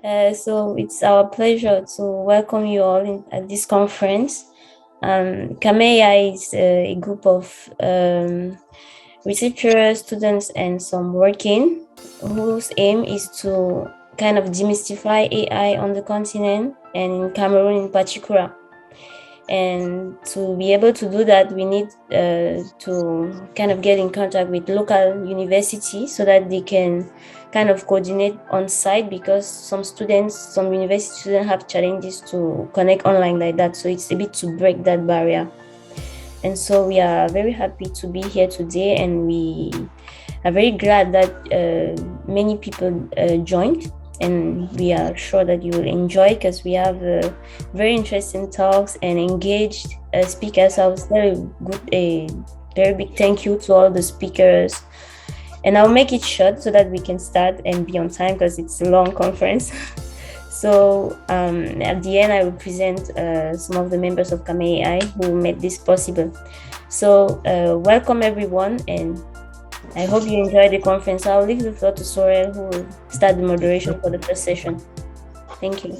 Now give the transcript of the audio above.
So it's our pleasure to welcome you all at this conference. KmerAI is a group of researchers, students, and some working whose aim is to kind of demystify AI on the continent and in Cameroon in particular. And to be able to do that, we need to kind of get in contact with local universities so that they can kind of coordinate on site, because some university students have challenges to connect online like that. So it's a bit to break that barrier. And so we are very happy to be here today, and we are very glad that many people joined. And we are sure that you will enjoy, because we have very interesting talks and engaged speakers. I was a very big thank you to all the speakers. And I'll make it short so that we can start and be on time, because it's a long conference. So at the end, I will present some of the members of KmerAI who made this possible. So welcome everyone, and I hope you enjoyed the conference. I'll leave the floor to Sorel, who will start the moderation for the first session. Thank you.